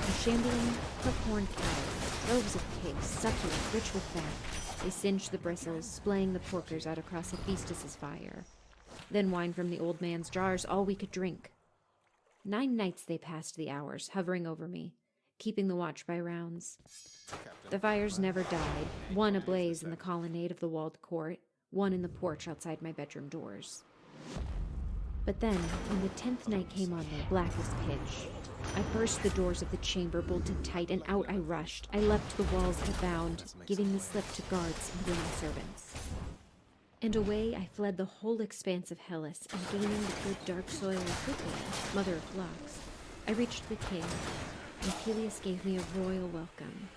A shambling, hook-horned cow, droves of pigs, succulent, rich with fat. They singed the bristles, splaying the porkers out across Hephaestus's fire. Then wine from the old man's jars, all we could drink. 9 nights they passed the hours, hovering over me, keeping the watch by rounds. The fires never died, one ablaze in the colonnade of the walled court, one in the porch outside my bedroom doors. But then, when the 10th night came on me, black as pitch, I burst the doors of the chamber, bolted tight, and out I rushed. I leapt the walls at a bound, giving the slip to guards and women servants. And away I fled the whole expanse of Hellas, and gaining the good dark soil of Phrygia, mother of flocks, I reached the king, and Peleus gave me a royal welcome.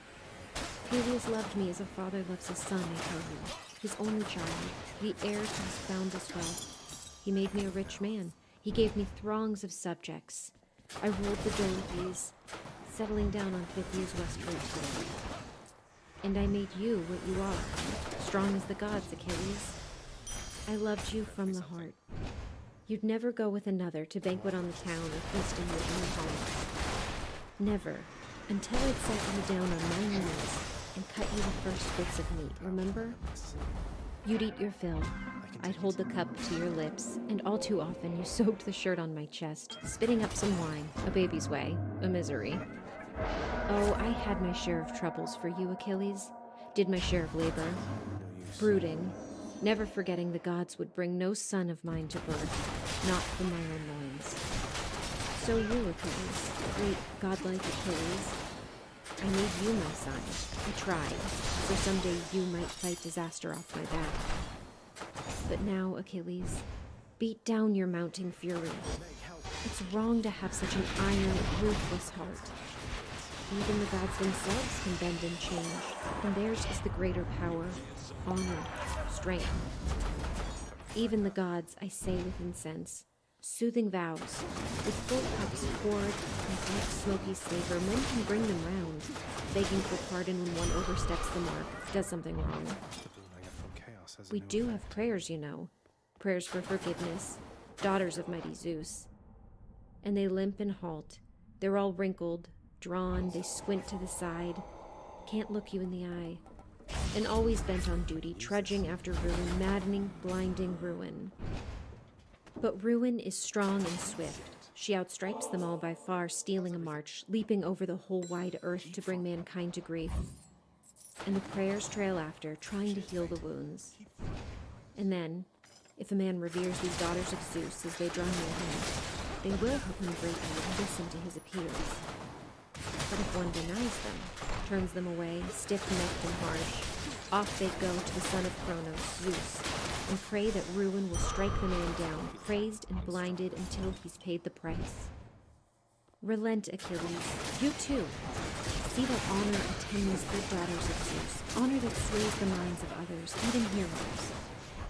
Peleus loved me as a father loves his son, I tell you, his only child, the heir to his boundless wealth. He made me a rich man. He gave me throngs of subjects. I ruled the Dolopies, settling down on Phrygia's westward shore. And I made you what you are, strong as the gods, Achilles. I loved you from the heart. You'd never go with another to banquet on the town or feast in your own home. Never, until I'd sat you down on my knees and cut you the first bits of meat, remember? You'd eat your fill. I'd hold the cup to your lips, and all too often you soaked the shirt on my chest, spitting up some wine, a baby's way, a misery. Oh, I had my share of troubles for you, Achilles. Did my share of labor. Brooding, never forgetting the gods would bring no son of mine to birth, not from my own loins. So you, Achilles, great godlike Achilles, I made you my son. I tried, so someday you might fight disaster off my back. But now, Achilles, beat down your mounting fury. It's wrong to have such an iron, ruthless heart. Even the gods themselves can bend and change, and theirs is the greater power, honor, strength. Even the gods, I say with incense, soothing vows, with full cups poured and black smoky savor, men can bring them round, begging for pardon when one oversteps the mark, does something wrong. We do have prayers, you know. Prayers for forgiveness, daughters of mighty Zeus. And they limp and halt. They're all wrinkled, drawn, they squint to the side, can't look you in the eye. And always bent on duty, trudging after ruin, maddening, blinding ruin. But ruin is strong and swift. She outstripes them all by far, stealing a march, leaping over the whole wide earth to bring mankind to grief. And the prayers trail after, trying to heal the wounds. And then, if a man reveres these daughters of Zeus as they draw near him, they will help him greatly and listen to his appeals. But if one denies them, turns them away, stiff-necked and harsh, off they go to the son of Cronos, Zeus, and pray that ruin will strike the man down, crazed and blinded until he's paid the price. Relent, Achilles, you too. See that honor attend these good daughters of Zeus, honor that sways the minds of others, even heroes.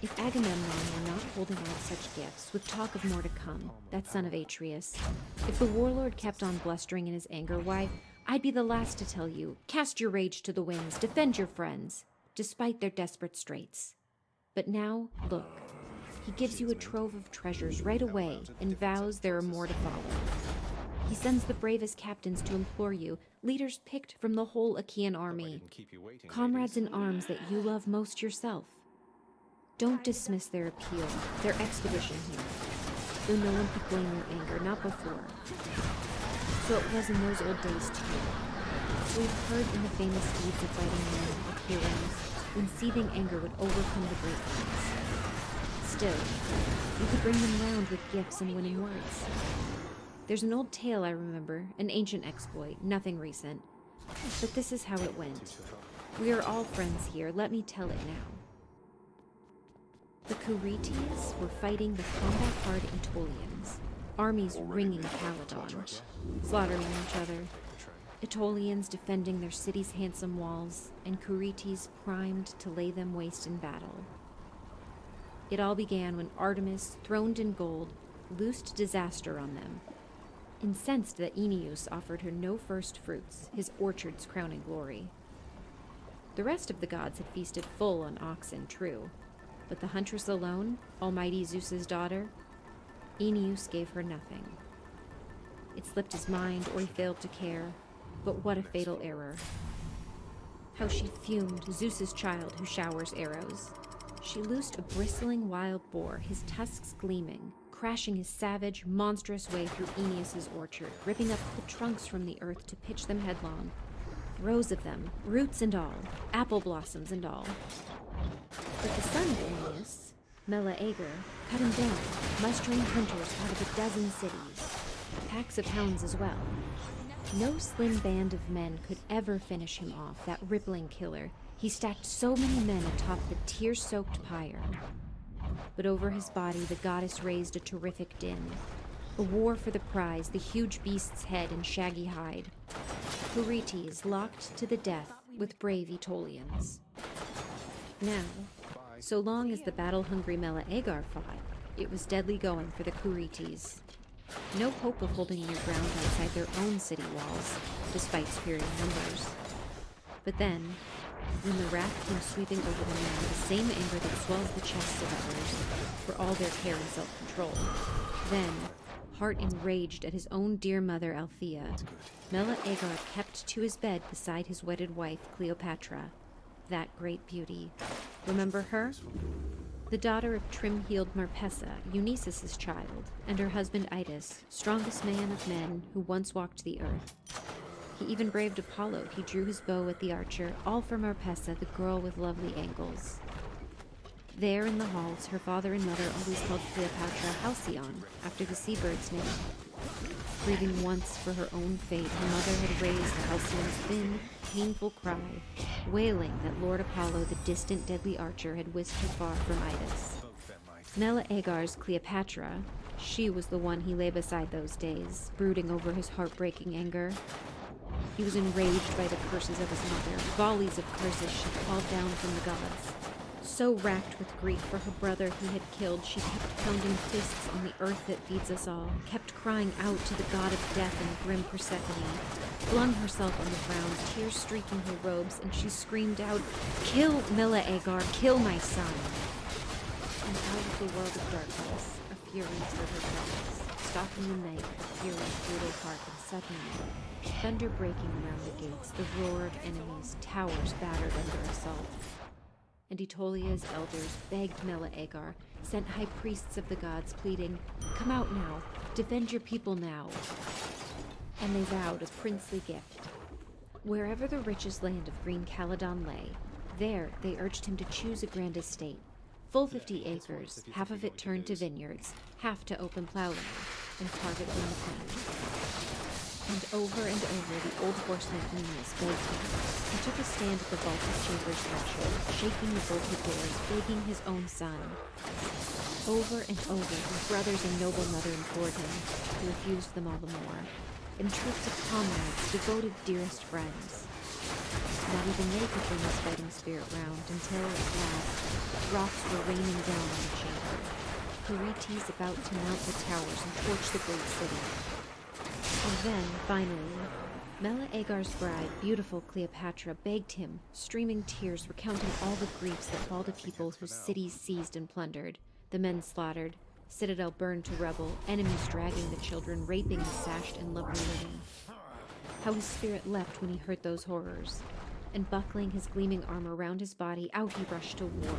If Agamemnon were not holding out such gifts, with talk of more to come, that son of Atreus, if the warlord kept on blustering in his anger, why, I'd be the last to tell you, cast your rage to the winds, defend your friends, despite their desperate straits. But now, look, he gives you a trove of treasures right away and vows there are more to follow. He sends the bravest captains to implore you, leaders picked from the whole Achaean army, comrades in arms that you love most yourself. Don't dismiss their appeal, their expedition here, though no one could blame your anger, not before. So it was in those old days too. We've heard in the famous deeds of fighting men, of heroes, when seething anger would overcome the great ones. Still, you could bring them round with gifts and winning words. There's an old tale I remember, an ancient exploit, nothing recent. But this is how it went. We are all friends here, let me tell it now. The Curetes were fighting the combat-hard Aetolians, armies ringing Calydon, slaughtering each other. Aetolians defending their city's handsome walls, and Curetes primed to lay them waste in battle. It all began when Artemis, throned in gold, loosed disaster on them, incensed that Aeneas offered her no first fruits, his orchard's crowning glory. The rest of the gods had feasted full on oxen, true, but the huntress alone, almighty Zeus's daughter, Aeneas gave her nothing. It slipped his mind, or he failed to care. But what a fatal error. How she fumed, Zeus's child who showers arrows. She loosed a bristling wild boar, his tusks gleaming, crashing his savage, monstrous way through Aeneas's orchard, ripping up the trunks from the earth to pitch them headlong. Rows of them, roots and all, apple blossoms and all. But the son of Aeneas, Meleager, cut him down, mustering hunters out of a dozen cities, packs of hounds as well. No slim band of men could ever finish him off, that rippling killer. He stacked so many men atop the tear-soaked pyre. But over his body, the goddess raised a terrific din. A war for the prize, the huge beast's head and shaggy hide. Eurytes locked to the death with brave Aetolians. Now, so long as the battle-hungry Meleager fought, it was deadly going for the Eurytes. No hope of holding their ground outside their own city walls, despite superior numbers. But then, when the wrath came sweeping over the man, the same anger that swells the chests of others, for all their care and self-control, then, heart enraged at his own dear mother Althea, Meleager kept to his bed beside his wedded wife Cleopatra, that great beauty. Remember her? The daughter of trim-heeled Marpessa, Eunices's child, and her husband Idas, strongest man of men who once walked the earth. He even braved Apollo. He drew his bow at the archer, all for Marpessa, the girl with lovely angles. There in the halls, her father and mother always called Cleopatra Halcyon, after the seabird's name. Grieving once for her own fate, her mother had raised Halcyon's thin, painful cry, wailing that Lord Apollo, the distant deadly archer, had whisked her far from Idas. Meleager's Cleopatra, she was the one he lay beside those days, brooding over his heartbreaking anger. He was enraged by the curses of his mother, volleys of curses she called down from the gods. So racked with grief for her brother he had killed, she kept pounding fists on the earth that feeds us all, kept crying out to the god of death and grim Persephone, flung herself on the ground, tears streaking her robes, and she screamed out, "Kill Meleager, kill my son!" And out of the world of darkness, a fury stirred her presence, stalking the night with a fury's brutal heart, and suddenly, thunder breaking around the gates, the roar of enemies, towers battered under assault. And Aetolia's elders begged Meleager, sent high priests of the gods pleading, "Come out now, defend your people now." And they vowed a princely gift. Wherever the richest land of green Caledon lay, there they urged him to choose a grand estate, full 50 acres, half of it turned to vineyards, half to open plowland, and carve it from the plain. And over the old horseman Aeneas begged him. He took a stand at the vaulted chamber's threshold, shaking the bolted doors, begging his own son. Over and over, his brothers and noble mother implored him. He refused them all the more. In troops of comrades, devoted dearest friends. Not even they could bring his fighting spirit round, until, at last, rocks were raining down on the chamber. Eurytes about to mount the towers and torch the great city. And then, finally, Meleager's bride, beautiful Cleopatra, begged him, streaming tears, recounting all the griefs that fall to people whose cities seized and plundered, the men slaughtered, citadel burned to rubble, enemies dragging the children, raping the sashed and lovely women. How his spirit leapt when he heard those horrors, and buckling his gleaming armor round his body, out he rushed to war.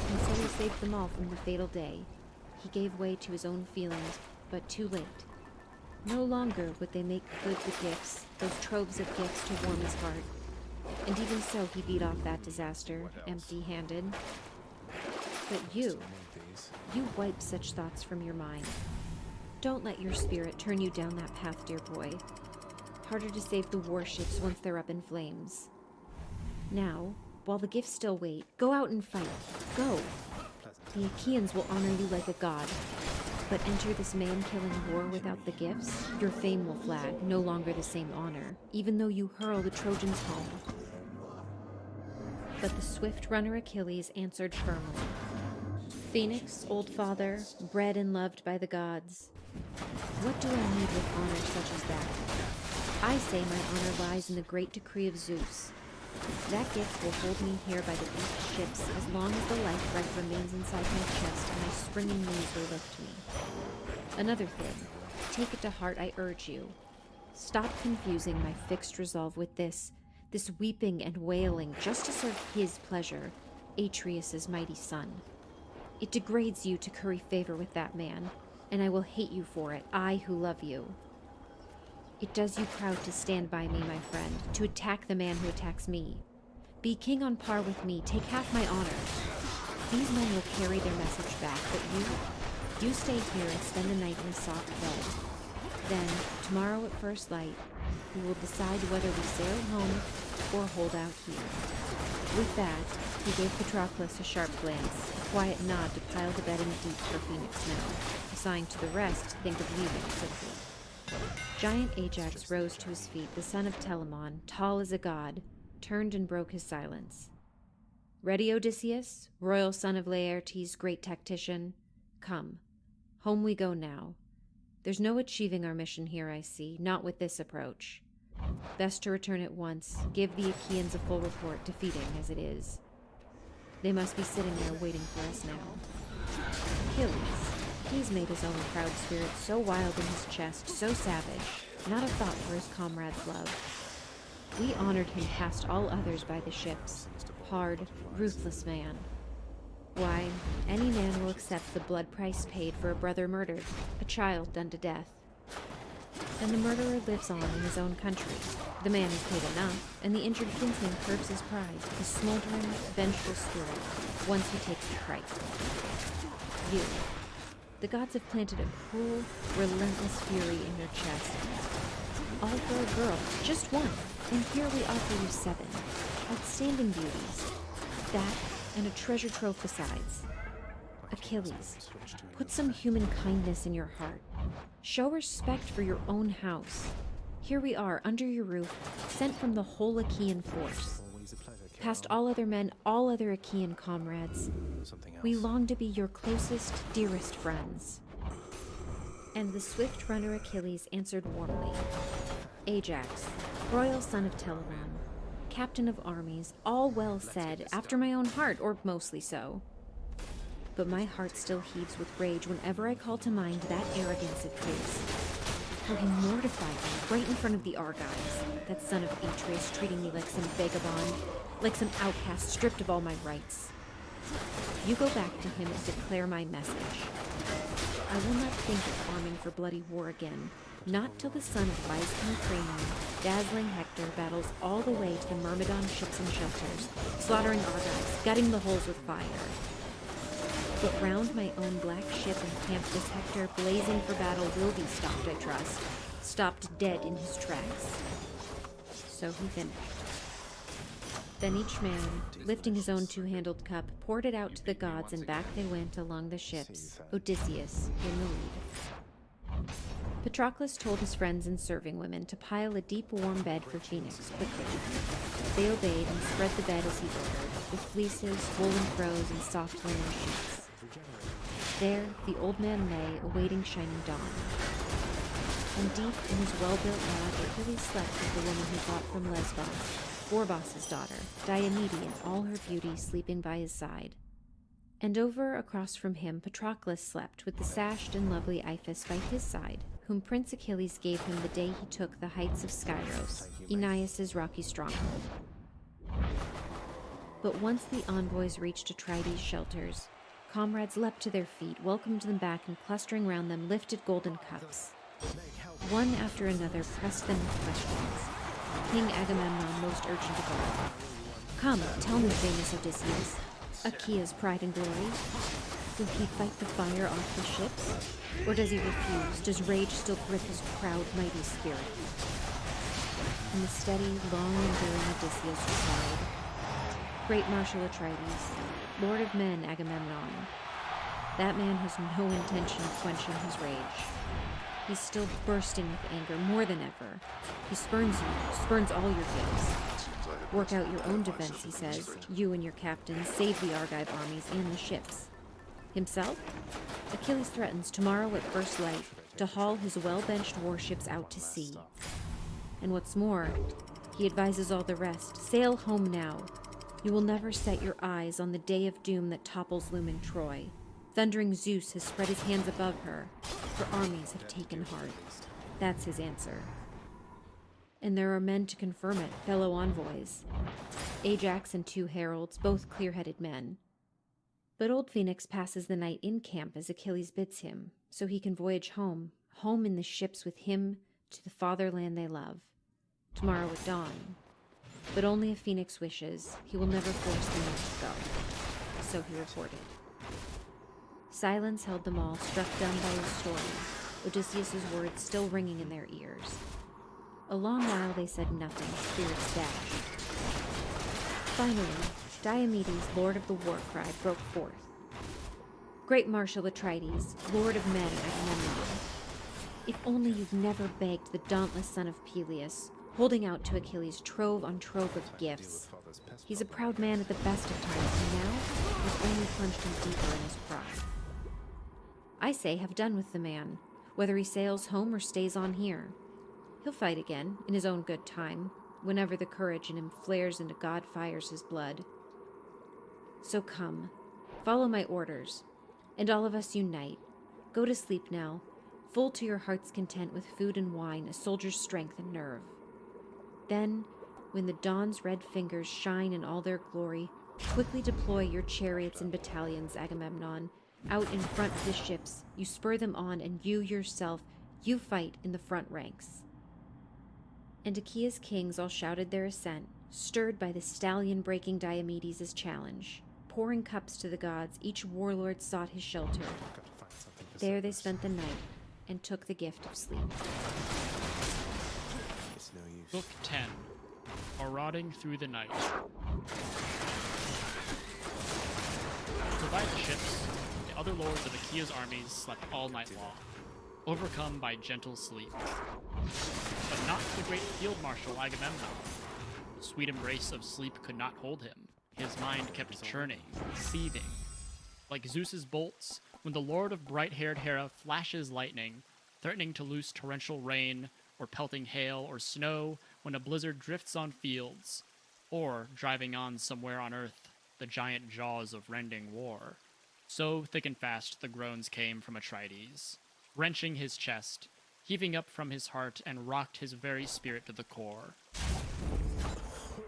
And so he saved them all from the fatal day. He gave way to his own feelings, but too late. No longer would they make good the gifts, those troves of gifts to warm his heart. And even so he beat off that disaster, empty-handed. But you wipe such thoughts from your mind. Don't let your spirit turn you down that path, dear boy. Harder to save the warships once they're up in flames. Now, while the gifts still wait, go out and fight. Go! The Achaeans will honor you like a god. But enter this man-killing war without the gifts, your fame will flag, no longer the same honor, even though you hurl the Trojans home. But the swift runner Achilles answered firmly. Phoenix, old father, bred and loved by the gods. What do I need with honor such as that? I say my honor lies in the great decree of Zeus. That gift will hold me here by the beaked ships as long as the life breath remains inside my chest and my springing knees will lift me. Another thing, take it to heart, I urge you. Stop confusing my fixed resolve with this weeping and wailing just to serve his pleasure, Atreus' mighty son. It degrades you to curry favor with that man, and I will hate you for it, I who love you. It does you proud to stand by me, my friend, to attack the man who attacks me. Be king on par with me, take half my honor. These men will carry their message back, but you stay here and spend the night in a soft bed. Then, tomorrow at first light, we will decide whether we sail home or hold out here. With that, he gave Patroclus a sharp glance, a quiet nod to pile the bedding deep for Phoenix now, a sign to the rest to think of leaving quickly. Giant Ajax rose to his feet, the son of Telamon, tall as a god, turned and broke his silence. Ready, Odysseus, royal son of Laertes, great tactician? Come, home we go now. There's no achieving our mission here, I see, not with this approach. Best to return at once, give the Achaeans a full report, defeating as it is. They must be sitting there waiting for us now. Achilles, he's made his own proud spirit so wild in his chest, so savage, not a thought for his comrades' love. We honored him past all others by the ships, hard, ruthless man. Why, any man will accept the blood price paid for a brother murdered, a child done to death. And the murderer lives on in his own country. The man is paid enough, and the injured kinsman curbs his pride, his smoldering, vengeful spirit, once he takes the price. You. The gods have planted a cruel, relentless fury in your chest. All for a girl, just one, and here we offer you 7. Outstanding beauties. That, and a treasure trove besides. Achilles, put some human kindness in your heart. Show respect for your own house. Here we are, under your roof, sent from the whole Achaean force. Past all other men, all other Achaean comrades, we long to be your closest, dearest friends. And the swift runner Achilles answered warmly. Ajax, royal son of Telamon, captain of armies, all well said, after my own heart, or mostly so. But my heart still heaves with rage whenever I call to mind that arrogance of his. How he mortified me right in front of the Argives, that son of Atreus treating me like some vagabond, like some outcast stripped of all my rights. You go back to him and declare my message. I will not think of arming for bloody war again, not till the son of wise King Priam, dazzling Hector, battles all the way to the Myrmidon ships and shelters, slaughtering Argives, gutting the holes with fire. But round my own black ship and camp this Hector, blazing for battle, will be stopped, I trust, stopped dead in his tracks. So he finished. Then each man, lifting his own 2-handled cup, poured it out to the gods, and back they went along the ships, Odysseus in the lead. Patroclus told his friends and serving women to pile a deep, warm bed for Phoenix quickly. They obeyed and spread the bed as he ordered, with fleeces, woolen throws, and soft linen sheets. There, the old man lay, awaiting shining dawn. And deep in his well-built lodge, Achilles slept with the woman he brought from Lesbos, Orbos' daughter, Diomede in all her beauty, sleeping by his side. And over across from him, Patroclus slept with the sashed and lovely Iphis by his side, whom Prince Achilles gave him the day he took the heights of Skyros, Aeneas' rocky stronghold. But once the envoys reached Atrides' shelters, comrades leapt to their feet, welcomed them back, and clustering round them lifted golden cups. One after another pressed them with questions. King Agamemnon most urgent of all. Come, tell me, famous Odysseus, Achaea's pride and glory. Will he fight the fire off the ships? Or does he refuse? Does rage still grip his proud, mighty spirit? And the steady, long-enduring Odysseus replied, Great Marshal Atrides, Lord of men Agamemnon, that man has no intention of quenching his rage. He's still bursting with anger more than ever. He spurns you, spurns all your gifts. Work out your own defense, he says. You and your captains save the Argive armies and the ships. Himself? Achilles threatens tomorrow at first light to haul his well-benched warships out to sea. And what's more, he advises all the rest, sail home now. You will never set your eyes on the day of doom that topples loom in Troy. Thundering Zeus has spread his hands above her. Her armies have taken heart. That's his answer. And there are men to confirm it, fellow envoys. Ajax and 2 heralds, both clear-headed men. But old Phoenix passes the night in camp as Achilles bids him, so he can voyage home in the ships with him to the fatherland they love. Tomorrow at dawn. But only if Phoenix wishes, he will never force the men to go. So he reported. Silence held them all, struck dumb by his story, Odysseus' words still ringing in their ears. A long while they said nothing, spirits dashed. Finally, Diomedes, lord of the war cry, broke forth. Great Marshal Atrides, lord of men Agamemnon, if only you'd never begged the dauntless son of Peleus, holding out to Achilles trove on trove of gifts. He's a proud man at the best of times, and now you've only plunged him deeper in his pride. I say have done with the man, whether he sails home or stays on here. He'll fight again, in his own good time, whenever the courage in him flares into God fires his blood. So come, follow my orders, and all of us unite. Go to sleep now, full to your heart's content with food and wine, a soldier's strength and nerve. Then, when the dawn's red fingers shine in all their glory, quickly deploy your chariots and battalions, Agamemnon. Out in front of the ships, you spur them on, and you yourself, you fight in the front ranks. And Achaea's kings all shouted their assent, stirred by the stallion-breaking Diomedes' challenge. Pouring cups to the gods, each warlord sought his shelter. There they spent the night, and took the gift of sleep. It's no use. Book 10. Marauding Through the Night. To divide the ships, the other lords of Achaea's armies slept all night long, overcome by gentle sleep. But not the great field marshal Agamemnon. The sweet embrace of sleep could not hold him. His mind kept churning, seething. Like Zeus's bolts, when the lord of bright-haired Hera flashes lightning, threatening to loose torrential rain, or pelting hail or snow when a blizzard drifts on fields, or driving on somewhere on earth the giant jaws of rending war. So thick and fast the groans came from Atrides, wrenching his chest, heaving up from his heart, and rocked his very spirit to the core.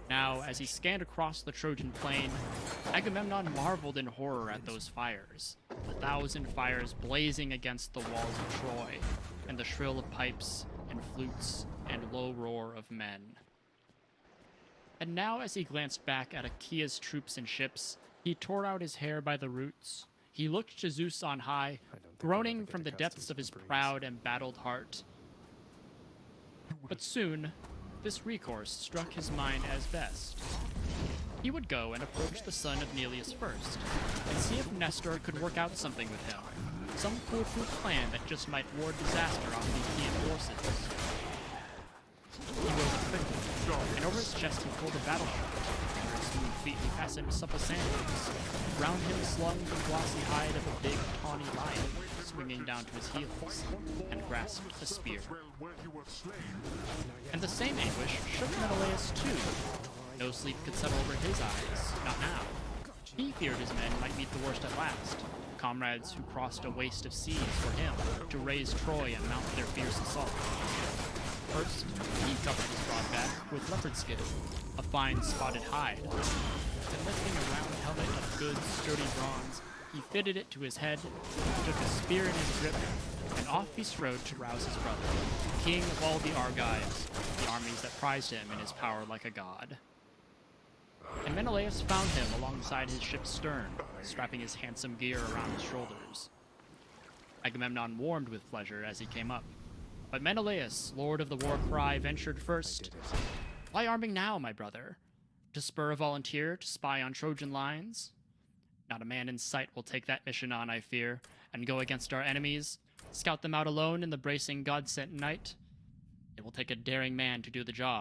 Now, as he scanned across the Trojan plain, Agamemnon marveled in horror at those fires, 1,000 fires blazing against the walls of Troy, and the shrill of pipes and flutes and low roar of men. And now, as he glanced back at Achaea's troops and ships, he tore out his hair by the roots. He looked to Zeus on high, groaning from the depths of his proud, embattled heart. But soon, this recourse struck his mind as best. He would go and approach the son of Neleus first, and see if Nestor could work out something with him, some foolproof plan that just might ward disaster on the Achaean forces. He rose quickly, and over his chest he pulled a battle shirt. Under his smooth feet he fastened supple sandals. Round him slung the glossy hide of a big, tawny lion, swinging down to his heels, and grasped a spear. And the same anguish shook Menelaus too. No sleep could settle over his eyes, not now. He feared his men might meet the worst at last, comrades who crossed a waste of seas for him to raise Troy and mount their fierce assault. First, he covered his broad back with leopard skin, a fine spotted hide. Then lifting a round helmet of good, sturdy bronze, he fitted it to his head, took a spear in his grip, and off he strode to rouse his brother, king of all the Argives, the armies that prized him in his power like a god. And Menelaus found him alongside his ship's stern, strapping his handsome gear around his shoulders. Agamemnon warmed with pleasure as he came up. But Menelaus, lord of the war cry, ventured first. Why arming now, my brother? To spur a volunteer to spy on Trojan lines? Not a man in sight will take that mission on, I fear, and go against our enemies, scout them out alone in the bracing god-sent night. It will take a daring man to do the job,